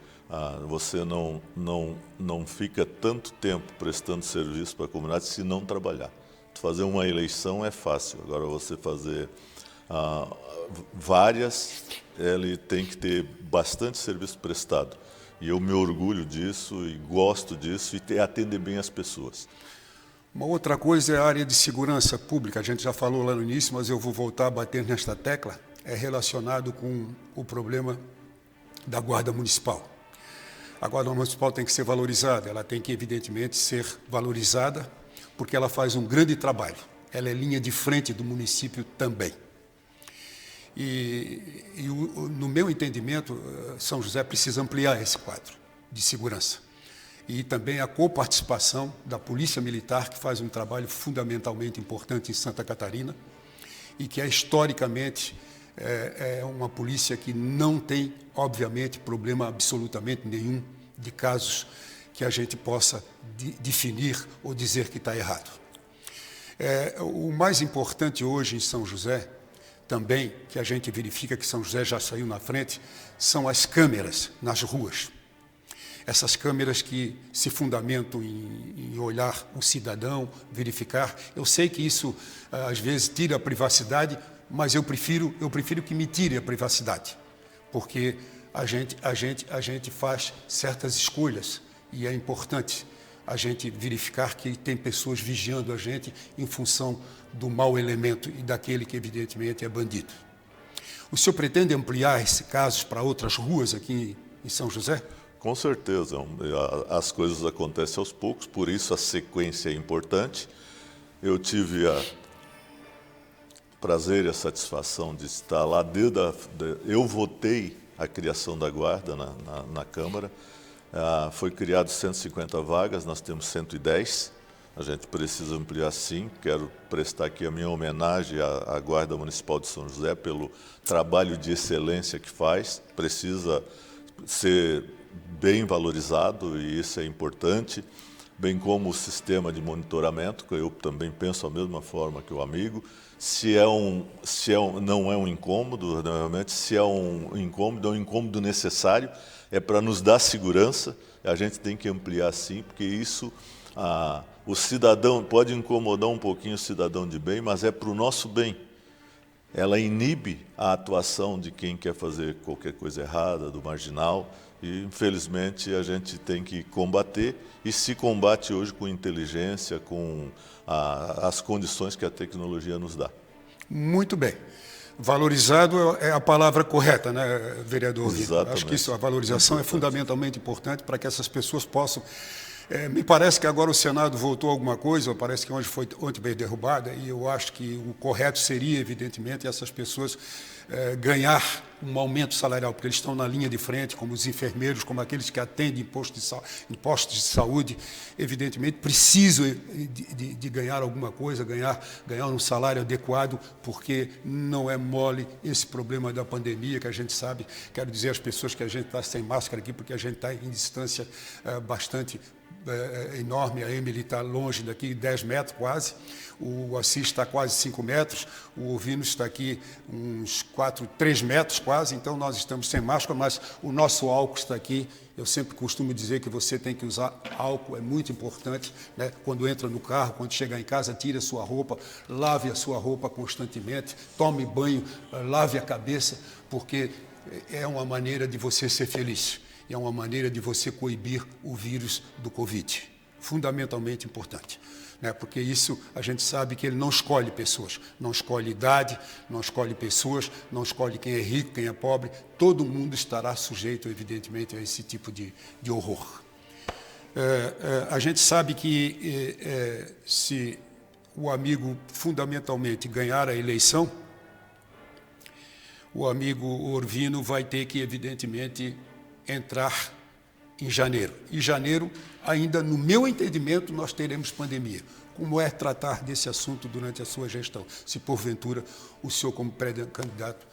você não fica tanto tempo prestando serviço para a comunidade se não trabalhar. Fazer uma eleição é fácil, agora você fazer várias, ele tem que ter bastante serviço prestado. E eu me orgulho disso e gosto disso e atender bem as pessoas. Uma outra coisa é a área de segurança pública. A gente já falou lá no início, mas eu vou voltar a bater nesta tecla. É relacionado com o problema da Guarda Municipal. A Guarda Municipal tem que ser valorizada, ela tem que, evidentemente, ser valorizada, porque ela faz um grande trabalho. Ela é linha de frente do município também. No meu entendimento, São José precisa ampliar esse quadro de segurança. E também a coparticipação da Polícia Militar, que faz um trabalho fundamentalmente importante em Santa Catarina e que historicamente é uma polícia que não tem, obviamente, problema absolutamente nenhum de casos que a gente possa definir ou dizer que está errado. O mais importante hoje em São José, também, que a gente verifica que São José já saiu na frente, são as câmeras nas ruas. Essas câmeras que se fundamentam em olhar o cidadão, verificar. Eu sei que isso, às vezes, tira a privacidade, mas eu prefiro que me tire a privacidade, porque a gente faz certas escolhas e é importante a gente verificar que tem pessoas vigiando a gente em função do mau elemento e daquele que, evidentemente, é bandido. O senhor pretende ampliar esse caso para outras ruas aqui em São José? Com certeza. As coisas acontecem aos poucos, por isso a sequência é importante. Eu tive o prazer e a satisfação de estar lá eu votei a criação da Guarda na Câmara. Foi criado 150 vagas, nós temos 110. A gente precisa ampliar sim. Quero prestar aqui a minha homenagem à Guarda Municipal de São José pelo trabalho de excelência que faz. Precisa ser bem valorizado e isso é importante, bem como o sistema de monitoramento, que eu também penso da mesma forma que o amigo. Não é um incômodo, realmente, se é um incômodo necessário, é para nos dar segurança, a gente tem que ampliar sim, porque isso, o cidadão, pode incomodar um pouquinho o cidadão de bem, mas é para o nosso bem. Ela inibe a atuação de quem quer fazer qualquer coisa errada, do marginal, e infelizmente a gente tem que combater, e se combate hoje com inteligência, com as condições que a tecnologia nos dá. Muito bem. Valorizado é a palavra correta, né, vereador Vitor? Exatamente. Acho que isso, a valorização é fundamentalmente importante para que essas pessoas possam... me parece que agora o Senado voltou a alguma coisa, parece que ontem veio derrubada, e eu acho que o correto seria, evidentemente, essas pessoas ganhar um aumento salarial, porque eles estão na linha de frente, como os enfermeiros, como aqueles que atendem impostos de saúde, evidentemente, precisam de ganhar alguma coisa, ganhar um salário adequado, porque não é mole esse problema da pandemia, que a gente sabe. Quero dizer às pessoas que a gente está sem máscara aqui, porque a gente está em distância bastante enorme. A Emily está longe daqui, 10 metros quase, o Assis está quase 5 metros, o Ovino está aqui uns 3 metros quase, então nós estamos sem máscara, mas o nosso álcool está aqui. Eu sempre costumo dizer que você tem que usar álcool, é muito importante, né? Quando entra no carro, quando chegar em casa, tire a sua roupa, lave a sua roupa constantemente, tome banho, lave a cabeça, porque é uma maneira de você ser feliz. É uma maneira de você coibir o vírus do Covid. Fundamentalmente importante, né? Porque isso a gente sabe que ele não escolhe pessoas, não escolhe idade, não escolhe pessoas, não escolhe quem é rico, quem é pobre. Todo mundo estará sujeito, evidentemente, a esse tipo de horror. A gente sabe que se o amigo fundamentalmente ganhar a eleição, o amigo Orvino vai ter que, evidentemente, entrar em janeiro. Em janeiro, ainda no meu entendimento, nós teremos pandemia. Como é tratar desse assunto durante a sua gestão? Se porventura o senhor, como pré-candidato,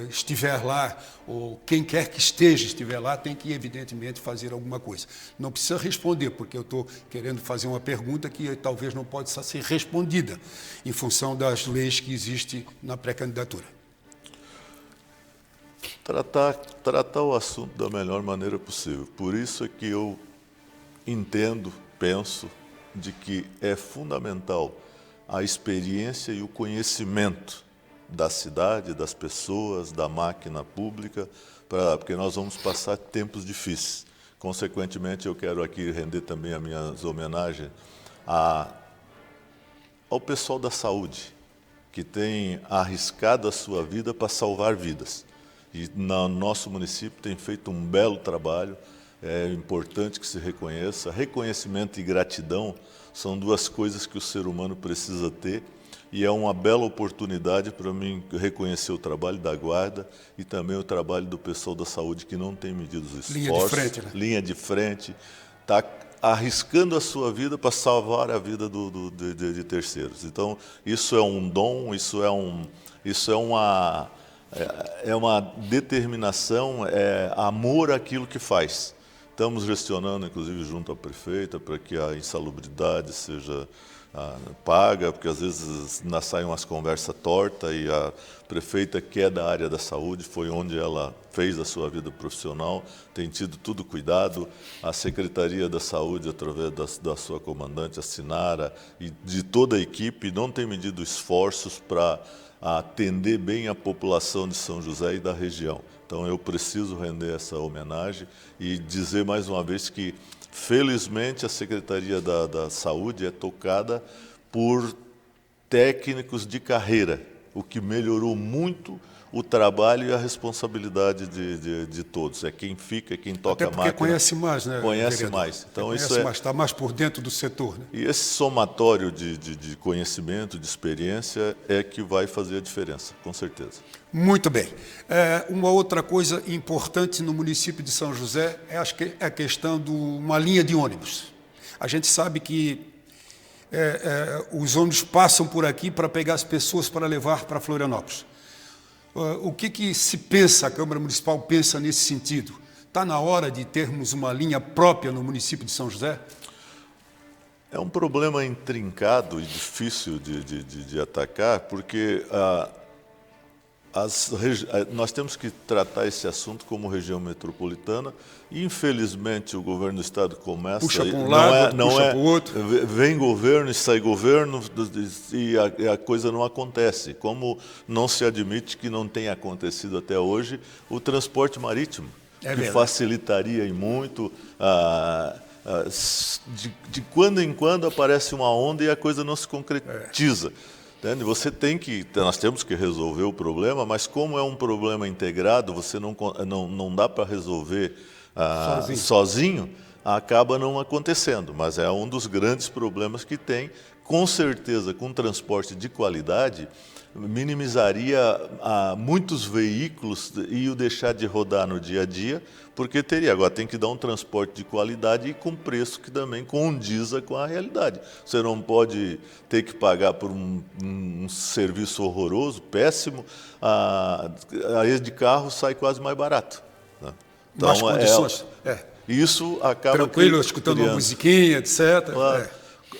estiver lá, ou quem quer que estiver lá, tem que, evidentemente, fazer alguma coisa. Não precisa responder, porque eu estou querendo fazer uma pergunta que talvez não possa ser respondida, em função das leis que existem na pré-candidatura. Tratar o assunto da melhor maneira possível. Por isso é que eu entendo, penso, de que é fundamental a experiência e o conhecimento da cidade, das pessoas, da máquina pública, porque nós vamos passar tempos difíceis. Consequentemente, eu quero aqui render também as minhas homenagens ao pessoal da saúde, que tem arriscado a sua vida para salvar vidas. E no nosso município tem feito um belo trabalho. É importante que se reconheça. Reconhecimento e gratidão são duas coisas que o ser humano precisa ter, e é uma bela oportunidade para mim reconhecer o trabalho da Guarda e também o trabalho do pessoal da saúde, que não tem medido os esforços. Linha de frente, né? Linha de frente, está arriscando a sua vida para salvar a vida de terceiros. Então, isso é um dom, isso é uma determinação, é amor àquilo que faz. Estamos gestionando, inclusive, junto à prefeita, para que a insalubridade seja paga, porque às vezes saem umas conversas tortas, e a prefeita, que é da área da saúde, foi onde ela fez a sua vida profissional, tem tido tudo cuidado. A Secretaria da Saúde, através da sua comandante, a Sinara, e de toda a equipe, não tem medido esforços para atender bem a população de São José e da região. Então, eu preciso render essa homenagem e dizer mais uma vez que, felizmente, a Secretaria da Saúde é tocada por técnicos de carreira, o que melhorou muito o trabalho e a responsabilidade de todos. É quem fica, é quem toca a máquina. Porque conhece mais, né? Conhece vereador? mais. Então, conhece mais, está mais por dentro do setor, né? E esse somatório de conhecimento, de experiência, é que vai fazer a diferença, com certeza. Muito bem. Uma outra coisa importante no município de São José é a questão de uma linha de ônibus. A gente sabe que os ônibus passam por aqui para pegar as pessoas para levar para Florianópolis. O que se pensa, a Câmara Municipal pensa nesse sentido? Está na hora de termos uma linha própria no município de São José? É um problema intrincado e difícil de atacar, porque nós temos que tratar esse assunto como região metropolitana. Infelizmente, o governo do estado começa... Puxa para um lado, puxa para o outro. Vem governo e sai governo, e a coisa não acontece. Como não se admite que não tenha acontecido até hoje o transporte marítimo, que facilitaria e muito. De quando em quando aparece uma onda e a coisa não se concretiza. Nós temos que resolver o problema, mas como é um problema integrado, você não dá para resolver sozinho, acaba não acontecendo. Mas é um dos grandes problemas que tem. Com certeza, com transporte de qualidade, minimizaria muitos veículos e o deixar de rodar no dia a dia, porque agora tem que dar um transporte de qualidade e com preço que também condiza com a realidade. Você não pode ter que pagar por um serviço horroroso, péssimo. A de carro sai quase mais barato, né? Então, mais condições. Isso acaba... Tranquilo, escutando uma musiquinha, etc. Claro.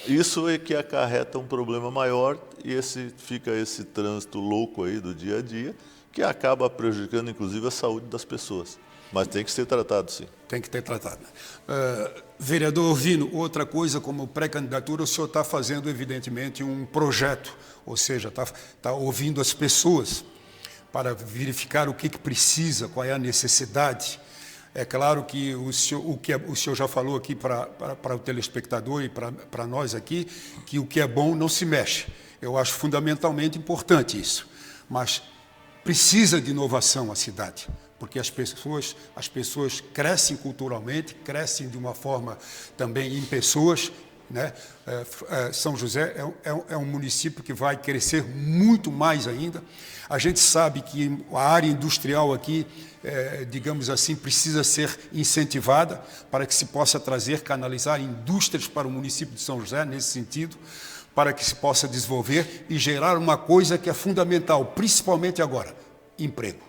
Isso é que acarreta um problema maior, e fica esse trânsito louco aí do dia a dia, que acaba prejudicando, inclusive, a saúde das pessoas. Mas tem que ser tratado, sim. Tem que ter tratado. Vereador Vino, outra coisa, como pré-candidatura, o senhor está fazendo, evidentemente, um projeto, ou seja, está ouvindo as pessoas para verificar o que precisa, qual é a necessidade. É claro que o senhor já falou aqui para o telespectador e para nós aqui, que o que é bom não se mexe. Eu acho fundamentalmente importante isso. Mas precisa de inovação a cidade, porque as pessoas crescem culturalmente, crescem de uma forma também em pessoas, né? São José é um município que vai crescer muito mais ainda. A gente sabe que a área industrial aqui, digamos assim, precisa ser incentivada para que se possa trazer, canalizar indústrias para o município de São José, nesse sentido, para que se possa desenvolver e gerar uma coisa que é fundamental, principalmente agora, emprego.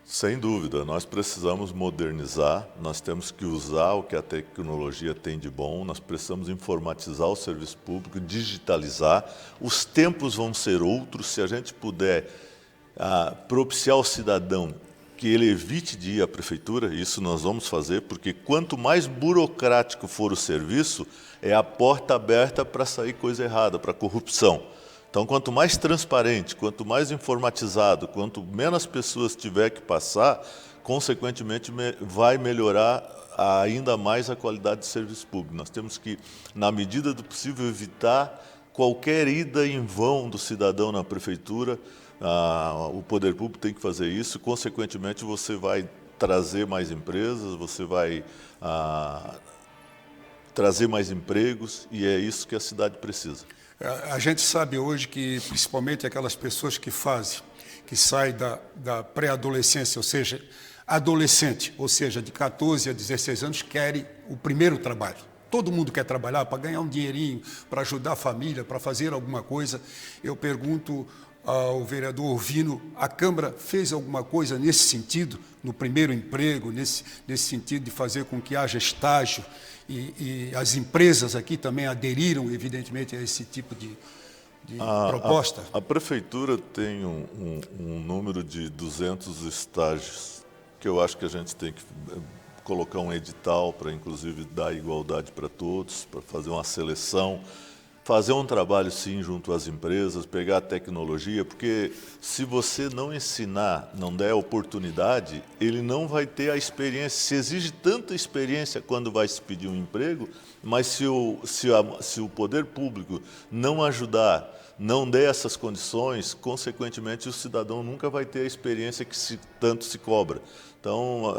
Sem dúvida, nós precisamos modernizar, nós temos que usar o que a tecnologia tem de bom, nós precisamos informatizar o serviço público, digitalizar. Os tempos vão ser outros se a gente puder propiciar ao cidadão que ele evite de ir à prefeitura, isso nós vamos fazer, porque quanto mais burocrático for o serviço, é a porta aberta para sair coisa errada, para corrupção. Então, quanto mais transparente, quanto mais informatizado, quanto menos pessoas tiver que passar, consequentemente vai melhorar ainda mais a qualidade do serviço público. Nós temos que, na medida do possível, evitar qualquer ida em vão do cidadão na prefeitura. O poder público tem que fazer isso, consequentemente você vai trazer mais empresas, você vai trazer mais empregos, e é isso que a cidade precisa. A gente sabe hoje que, principalmente aquelas pessoas que saem da pré-adolescência, ou seja, adolescente, ou seja, de 14 a 16 anos, querem o primeiro trabalho. Todo mundo quer trabalhar para ganhar um dinheirinho, para ajudar a família, para fazer alguma coisa. Eu pergunto ao vereador Orvino, a Câmara fez alguma coisa nesse sentido, no primeiro emprego, nesse sentido de fazer com que haja estágio, e as empresas aqui também aderiram, evidentemente, a esse tipo de proposta? A Prefeitura tem um número de 200 estágios, que eu acho que a gente tem que colocar um edital para, inclusive, dar igualdade para todos, para fazer uma seleção, fazer um trabalho, sim, junto às empresas, pegar a tecnologia, porque se você não ensinar, não der oportunidade, ele não vai ter a experiência. Se exige tanta experiência quando vai se pedir um emprego, mas se o poder público não ajudar, não der essas condições, consequentemente o cidadão nunca vai ter a experiência que tanto se cobra. Então,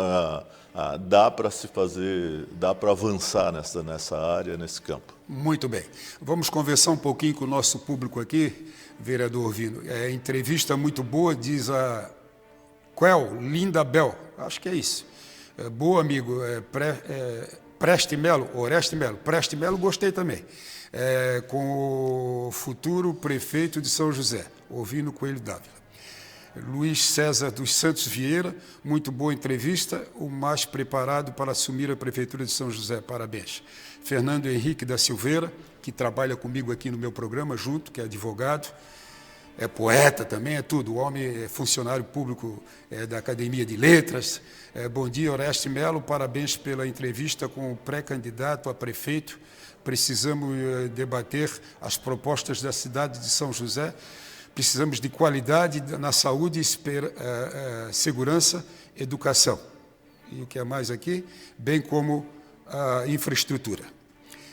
dá para se fazer, dá para avançar nessa área, nesse campo. Muito bem. Vamos conversar um pouquinho com o nosso público aqui, vereador Orvino. Entrevista muito boa, diz a Linda Bel, acho que é isso. Boa, amigo. Oreste Melo, gostei também. Com o futuro prefeito de São José, Orvino Coelho Dávila. Luiz César dos Santos Vieira, muito boa entrevista, o mais preparado para assumir a Prefeitura de São José, parabéns. Fernando Henrique da Silveira, que trabalha comigo aqui no meu programa, junto, que é advogado, é poeta também, é tudo, o homem é funcionário público da Academia de Letras. Bom dia, Oreste Melo, parabéns pela entrevista com o pré-candidato a prefeito. Precisamos debater as propostas da cidade de São José. Precisamos de qualidade na saúde, segurança, educação. E o que é mais aqui? Bem como a infraestrutura.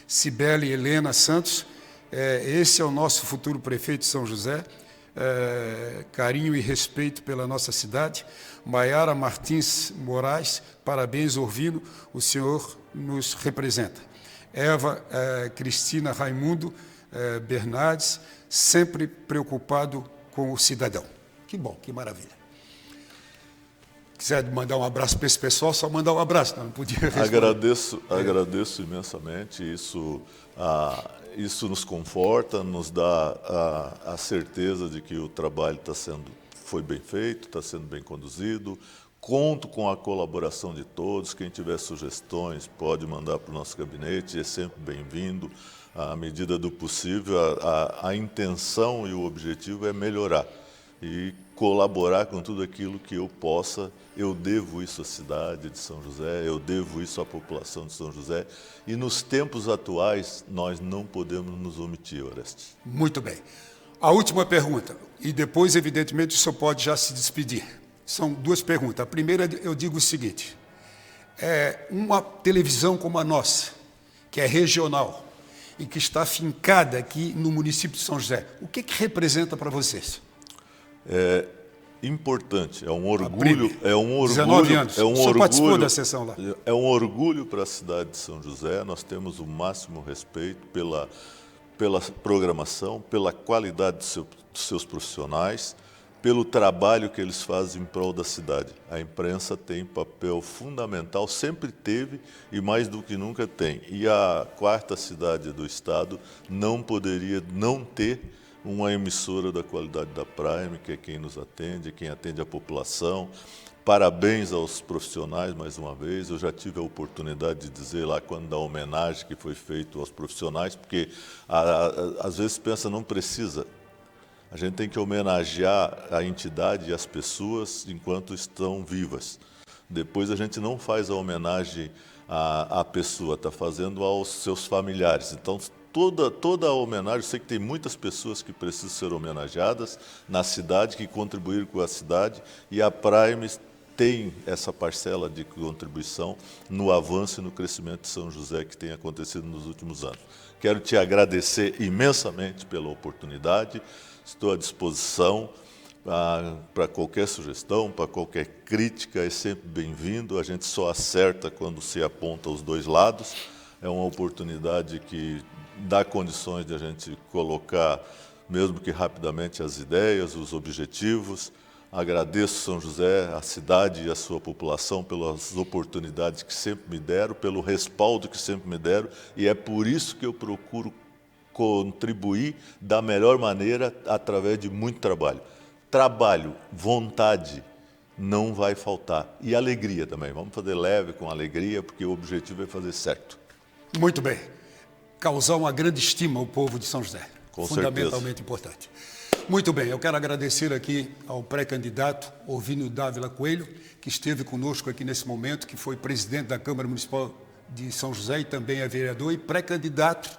Cibele Helena Santos, esse é o nosso futuro prefeito de São José. Carinho e respeito pela nossa cidade. Maiara Martins Moraes, parabéns, Orvino, o senhor nos representa. Eva Cristina Raimundo Bernardes, sempre preocupado com o cidadão. Que bom, que maravilha. Quiser mandar um abraço para esse pessoal, só mandar um abraço, não podia responder. Agradeço imensamente, isso nos conforta, nos dá a certeza de que o trabalho foi bem feito, está sendo bem conduzido. Conto com a colaboração de todos, quem tiver sugestões pode mandar para o nosso gabinete, é sempre bem-vindo. À medida do possível, a intenção e o objetivo é melhorar e colaborar com tudo aquilo que eu possa. Eu devo isso à cidade de São José, eu devo isso à população de São José, e nos tempos atuais nós não podemos nos omitir, Oreste. Muito bem. A última pergunta, e depois, evidentemente, o senhor pode já se despedir. São duas perguntas. A primeira, eu digo o seguinte, uma televisão como a nossa, que é regional, e que está fincada aqui no município de São José, o que representa para vocês? importante, é um orgulho, 19 anos. é um O senhor orgulho, participou da sessão lá. é um orgulho para a cidade de São José. Nós temos o máximo respeito pela programação, pela qualidade dos seus profissionais, pelo trabalho que eles fazem em prol da cidade. A imprensa tem papel fundamental, sempre teve e mais do que nunca tem. E a quarta cidade do estado não poderia não ter uma emissora da qualidade da Prime, que é quem nos atende, quem atende a população. Parabéns aos profissionais, mais uma vez. Eu já tive a oportunidade de dizer lá, quando da homenagem que foi feita aos profissionais, porque às vezes pensa, não precisa. A gente tem que homenagear a entidade e as pessoas enquanto estão vivas. Depois a gente não faz a homenagem à pessoa, está fazendo aos seus familiares. Então, toda a homenagem, eu sei que tem muitas pessoas que precisam ser homenageadas na cidade, que contribuíram com a cidade, e a Prime tem essa parcela de contribuição no avanço e no crescimento de São José que tem acontecido nos últimos anos. Quero te agradecer imensamente pela oportunidade, estou à disposição para qualquer sugestão, para qualquer crítica, é sempre bem-vindo. A gente só acerta quando se aponta os dois lados. É uma oportunidade que dá condições de a gente colocar, mesmo que rapidamente, as ideias, os objetivos. Agradeço São José, a cidade e a sua população pelas oportunidades que sempre me deram, pelo respaldo que sempre me deram, e é por isso que eu procuro contribuir da melhor maneira através de muito trabalho. Trabalho, vontade, não vai faltar. E alegria também. Vamos fazer leve, com alegria, porque o objetivo é fazer certo. Muito bem. Causar uma grande estima ao povo de São José. Com fundamentalmente certeza. Importante. Muito bem, eu quero agradecer aqui ao pré-candidato Orvínio Dávila Coelho, que esteve conosco aqui nesse momento, que foi presidente da Câmara Municipal de São José e também é vereador e pré-candidato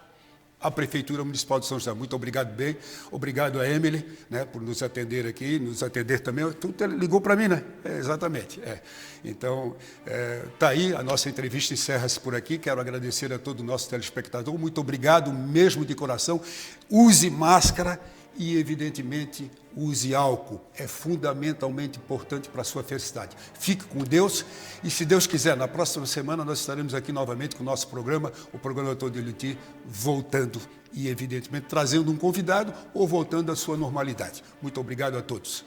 à Prefeitura Municipal de São José. Muito obrigado, bem. Obrigado a Emily, né, por nos atender aqui, nos atender também. Tu ligou para mim, né? Exatamente. Então, está aí, a nossa entrevista encerra-se por aqui. Quero agradecer a todo o nosso telespectador. Muito obrigado mesmo de coração. Use máscara e, evidentemente, use álcool. É fundamentalmente importante para a sua felicidade. Fique com Deus e, se Deus quiser, na próxima semana nós estaremos aqui novamente com o nosso programa, o programa Doutor Deluti, voltando e, evidentemente, trazendo um convidado ou voltando à sua normalidade. Muito obrigado a todos.